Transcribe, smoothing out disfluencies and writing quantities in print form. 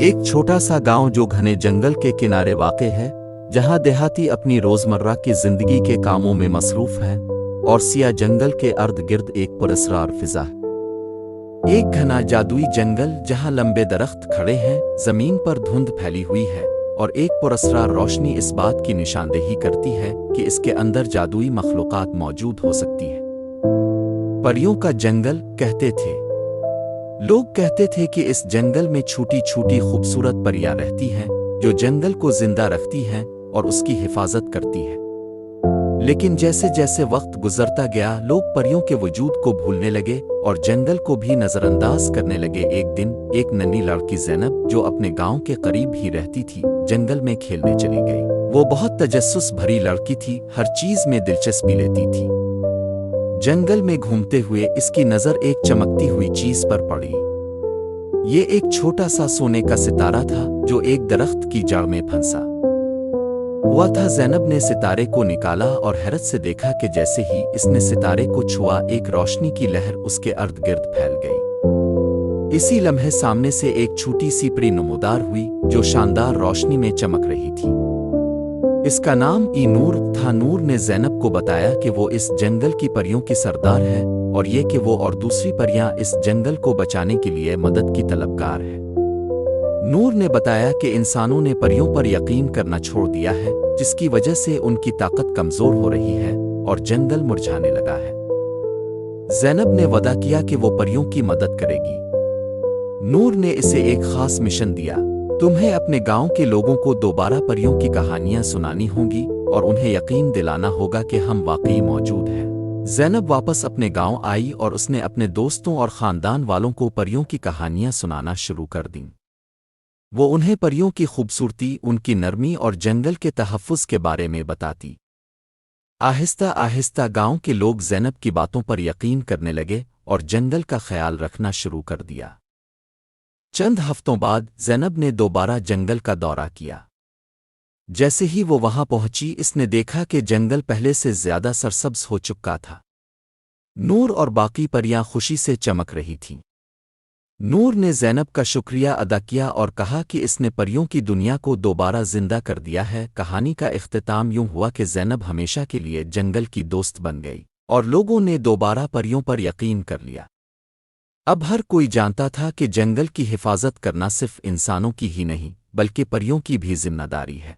एक छोटा सा गांव जो घने जंगल के किनारे वाक़ है, जहां देहाती अपनी रोज़मर्रा की ज़िंदगी के कामों में मसरूफ़ हैं और सिया जंगल के अर्द गिर्द एक पुरस्रार फिज़ा है। एक घना जादुई जंगल जहां लंबे दरख्त खड़े हैं, ज़मीन पर धुंध फैली हुई है और एक पुरस्रार रोशनी इस बात की निशानदेही करती है कि इसके अंदर जादुई मखलूक़ात मौजूद हो सकती है। परियों का जंगल कहते थे लोग कहते थे कि इस जंगल में छोटी छोटी खूबसूरत परियां रहती हैं जो जंगल को जिंदा रखती हैं और उसकी हिफाजत करती हैं। लेकिन जैसे जैसे वक्त गुजरता गया, लोग परियों के वजूद को भूलने लगे और जंगल को भी नजरअंदाज करने लगे। एक दिन एक नन्ही लड़की ज़ैनब, जो अपने गांव के करीब ही रहती थी, जंगल में खेलने चली गई। वो बहुत तजस्सुस भरी लड़की थी, हर चीज में दिलचस्पी लेती थी। जंगल में घूमते हुए इसकी नजर एक चमकती हुई चीज पर पड़ी। ये एक छोटा सा सोने का सितारा था जो एक दरख्त की जड़ में फंसा हुआ था। ज़ैनब ने सितारे को निकाला और हैरत से देखा कि जैसे ही इसने सितारे को छुआ, एक रोशनी की लहर उसके अर्द गिर्द फैल गई। इसी लम्हे सामने से एक छोटी सी परी नमूदार हुई जो शानदार रोशनी में चमक रही थी। इसका नाम नूर था। नूर ने ज़ैनब को बताया कि वो इस जंगल की परियों की सरदार है और ये कि वो और दूसरी परियां इस जंगल को बचाने के लिए मदद की तलबगार है। नूर ने बताया कि इंसानों ने परियों पर यकीन करना छोड़ दिया है, जिसकी वजह से उनकी ताकत कमजोर हो रही है और जंगल मुरझाने लगा है। ज़ैनब ने वादा किया कि वो परियों की मदद करेगी। नूर ने इसे एक खास मिशन दिया। तुम्हें अपने गांव के लोगों को दोबारा परियों की कहानियां सुनानी होंगी और उन्हें यकीन दिलाना होगा कि हम वाकई मौजूद हैं। ज़ैनब वापस अपने गांव आई और उसने अपने दोस्तों और ख़ानदान वालों को परियों की कहानियां सुनाना शुरू कर दीं। वो उन्हें परियों की खूबसूरती, उनकी नरमी और जंगल के तहफ़्फ़ुज़ के बारे में बताती। आहिस्ता आहिस्ता गांव के लोग ज़ैनब की बातों पर यकीन करने लगे और जंगल का ख्याल रखना शुरू कर दिया। चंद हफ्तों बाद ज़ैनब ने दोबारा जंगल का दौरा किया। जैसे ही वो वहां पहुंची, इसने देखा कि जंगल पहले से ज्यादा सरसब्ज हो चुका था। नूर और बाकी परियां खुशी से चमक रही थीं। नूर ने ज़ैनब का शुक्रिया अदा किया और कहा कि इसने परियों की दुनिया को दोबारा जिंदा कर दिया है। कहानी का इख्तिताम यूं हुआ कि ज़ैनब हमेशा के लिए जंगल की दोस्त बन गई और लोगों ने दोबारा परियों पर यकीन कर लिया। अब हर कोई जानता था कि जंगल की हिफाजत करना सिर्फ इंसानों की ही नहीं, बल्कि परियों की भी जिम्मेदारी है।